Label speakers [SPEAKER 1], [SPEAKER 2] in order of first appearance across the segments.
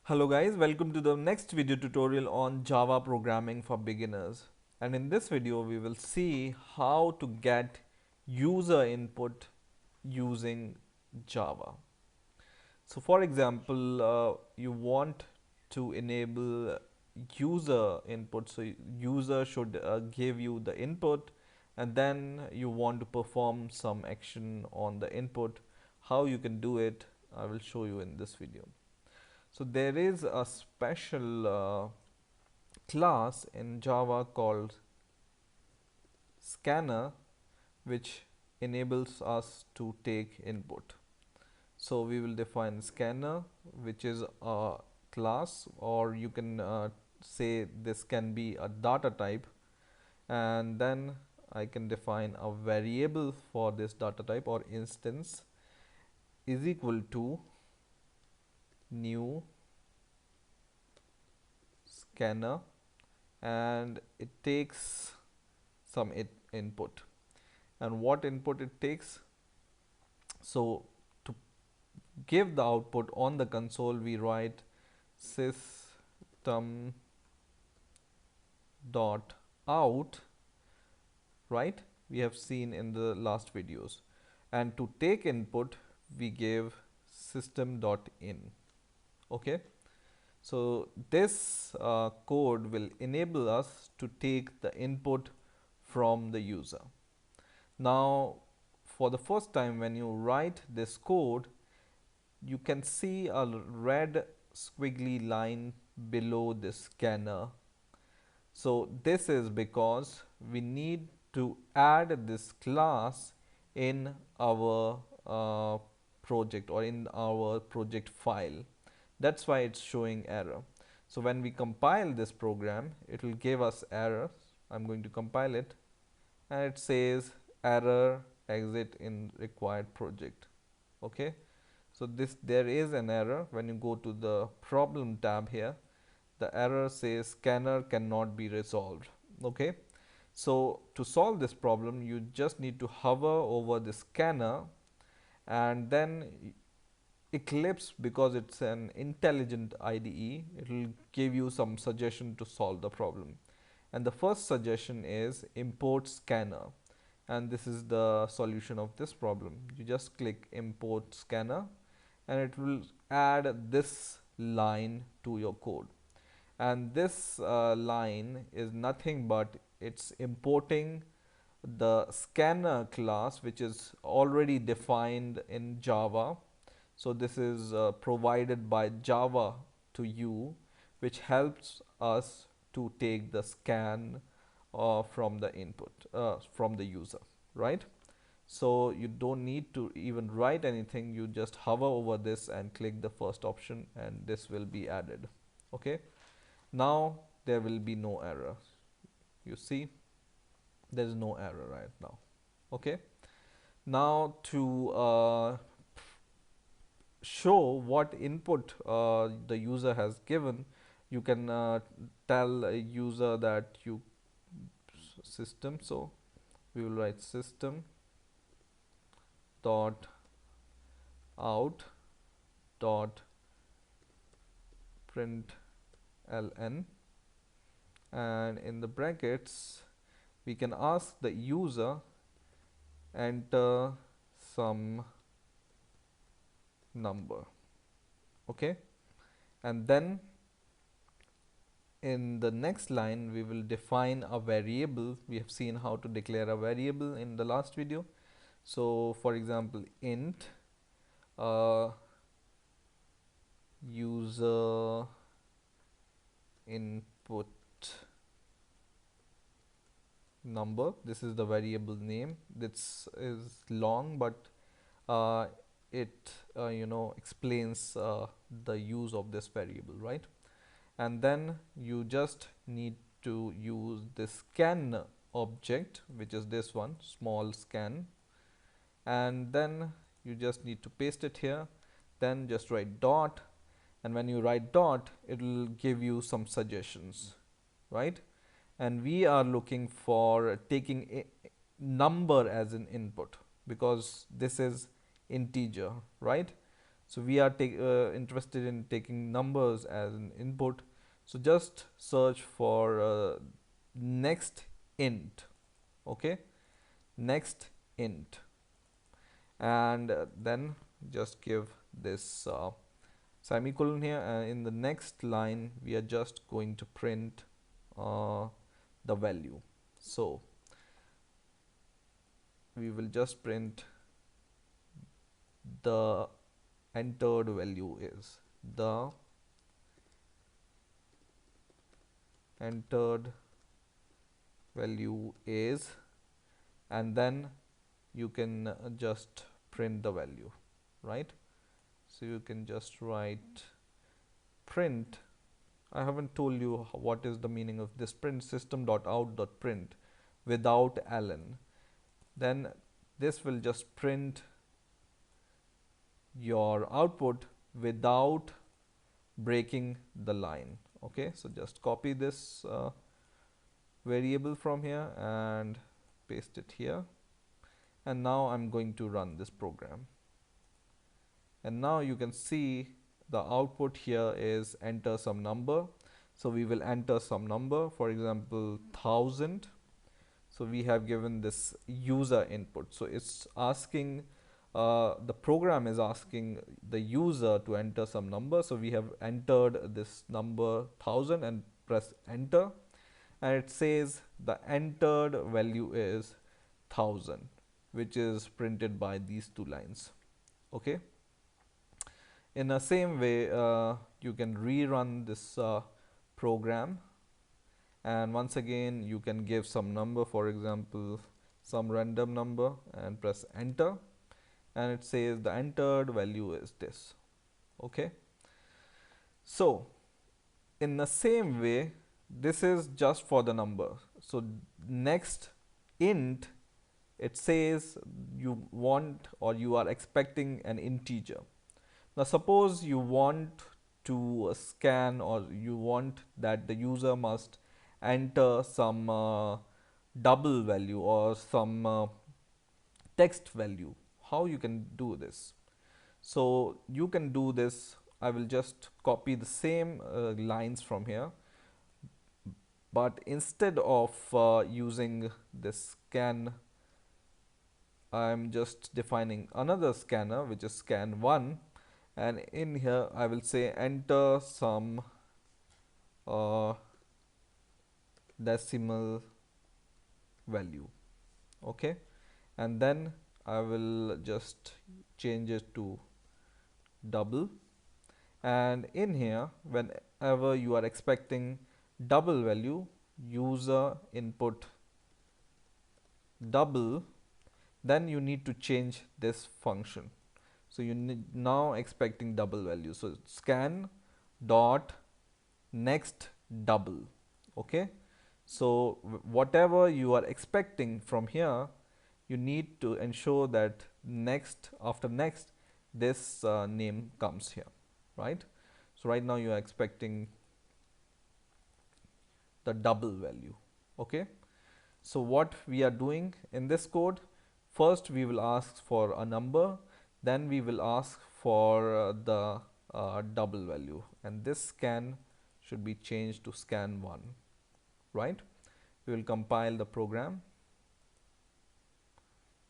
[SPEAKER 1] Hello guys, welcome to the next video tutorial on Java programming for beginners. And in this video we will see how to get user input using Java. So for example, you want to enable user input. So user should give you the input and then you want to perform some action on the input. How you can do it, I will show you in this video. So there is a special class in Java called scanner which enables us to take input. So we will define scanner, which is a class, or you can say this can be a data type, and then I can define a variable for this data type or instance is equal to new scanner, and it takes some input. And what input it takes? So to give the output on the console, we write system dot out, right? We have seen in the last videos. And to take input, we give system dot in. Okay. So this code will enable us to take the input from the user. Now, for the first time when you write this code, you can see a red squiggly line below the scanner. So this is because we need to add this class in our project or in our project file. That's why it's showing error. So when we compile this program, it will give us error. I'm going to compile it, and it says error exit in required project. Okay, so there is an error. When you go to the problem tab here, the error says scanner cannot be resolved. Okay, so to solve this problem, you just need to hover over the scanner, and then Eclipse, because it's an intelligent IDE, it will give you some suggestion to solve the problem. And the first suggestion is import scanner, and this is the solution of this problem. You just click import scanner and it will add this line to your code. And this line is nothing but it's importing the scanner class, which is already defined in Java. So this is provided by Java to you, which helps us to take the scan from the input from the user, right? So you don't need to even write anything. You just hover over this and click the first option, and this will be added. Okay, now there will be no error. You see, there is no error right now. Okay, now to show what input the user has given, you can tell a user that you system. So we will write system dot out dot print ln, and in the brackets we can ask the user enter some number. Okay, and then in the next line we will define a variable. We have seen how to declare a variable in the last video. So for example, int user input number. This is the variable name. This is long, but it explains the use of this variable, right? And then you just need to use this scan object, which is this one, small scan, and then you just need to paste it here. Then just write dot, and when you write dot, it will give you some suggestions, right? And we are looking for taking a number as an input because this is integer, right? So we are interested in taking numbers as an input. So just search for next int. Okay, next int, and then just give this semicolon here, and in the next line we are just going to print the value. So we will just print the entered value is the entered value is, and then you can just print the value, right? So you can just write print. I haven't told you what is the meaning of this print, system.out.print without ln. Then this will just print your output without breaking the line. Okay, so just copy this variable from here and paste it here, and now I'm going to run this program, and now you can see the output here is enter some number. So we will enter some number, for example 1000. So we have given this user input, so it's asking the program is asking the user to enter some number. So we have entered this number 1000 and press enter, and it says the entered value is 1000, which is printed by these two lines. Okay, in the same way you can rerun this program, and once again you can give some number, for example some random number, and press enter, and it says the entered value is this. Okay, so in the same way, this is just for the number. So next int, it says you want or you are expecting an integer. Now suppose you want to scan, or you want that the user must enter some double value or some text value. How you can do this? So you can do this. I will just copy the same lines from here, but instead of using this scan, I'm just defining another scanner, which is scan1, and in here I will say enter some decimal value. Okay, and then I will just change it to double, and in here whenever you are expecting double value, user input double, then you need to change this function. So you need now expecting double value, so scan dot next double. Okay, so whatever you are expecting from here, you need to ensure that next, after next, this name comes here, right? So right now you are expecting the double value. Okay, so what we are doing in this code, first we will ask for a number, then we will ask for the double value, and this scan should be changed to scan1, right? We will compile the program,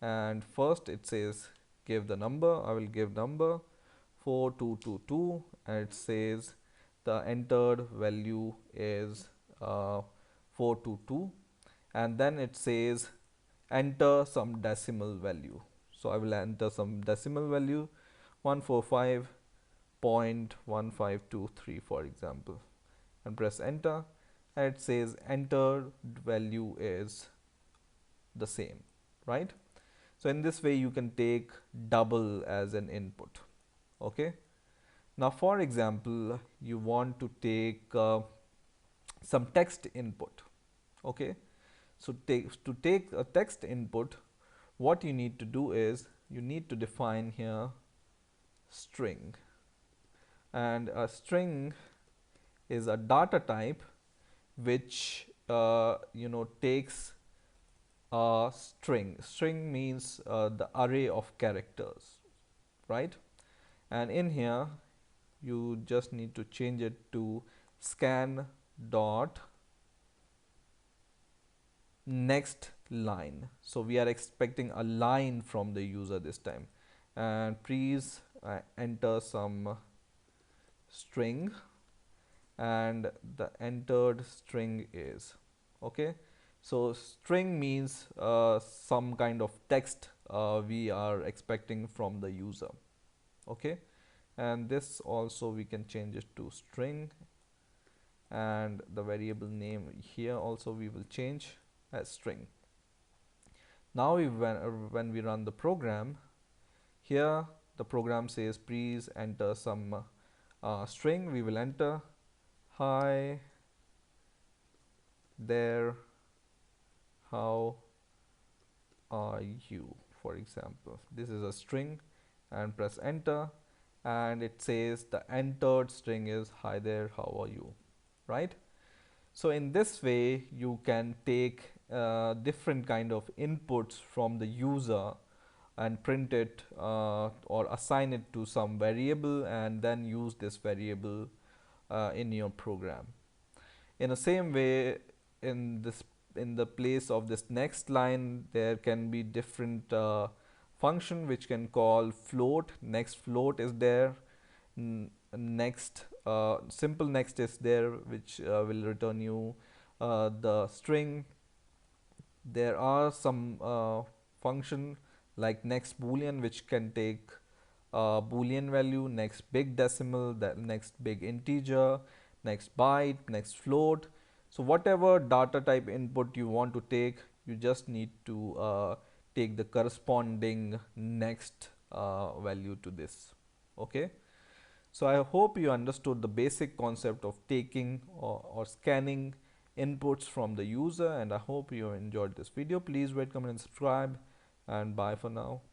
[SPEAKER 1] and first it says give the number. I will give number 4222, and it says the entered value is 422, and then it says enter some decimal value. So I will enter some decimal value 145.1523 for example, and press enter, and it says entered value is the same, right? So in this way you can take double as an input. Okay, now for example you want to take some text input. Okay, so to take a text input, what you need to do is you need to define here string, and a string is a data type which takes a string. String means the array of characters, right? and in here you just need to change it to scan dot next line. So we are expecting a line from the user this time, and please enter some string, and the entered string is okay. So string means some kind of text we are expecting from the user. Okay, and this also we can change it to string, and the variable name here also we will change as string. Now when we run the program, here the program says please enter some string. We will enter hi there, how are you, for example. This is a string, and press enter, and it says the entered string is hi there, how are you, right? So in this way you can take different kind of inputs from the user and print it or assign it to some variable, and then use this variable in your program. In the same way, in the place of this next line, there can be different function which can call float. Next float is there. Next simple next is there, which will return you the string. There are some function like next boolean, which can take boolean value, next big decimal, that next big integer, next byte, next float. So whatever data type input you want to take, you just need to take the corresponding next value to this. Okay, so I hope you understood the basic concept of taking or scanning inputs from the user, and I hope you enjoyed this video. Please rate, comment and subscribe, and bye for now.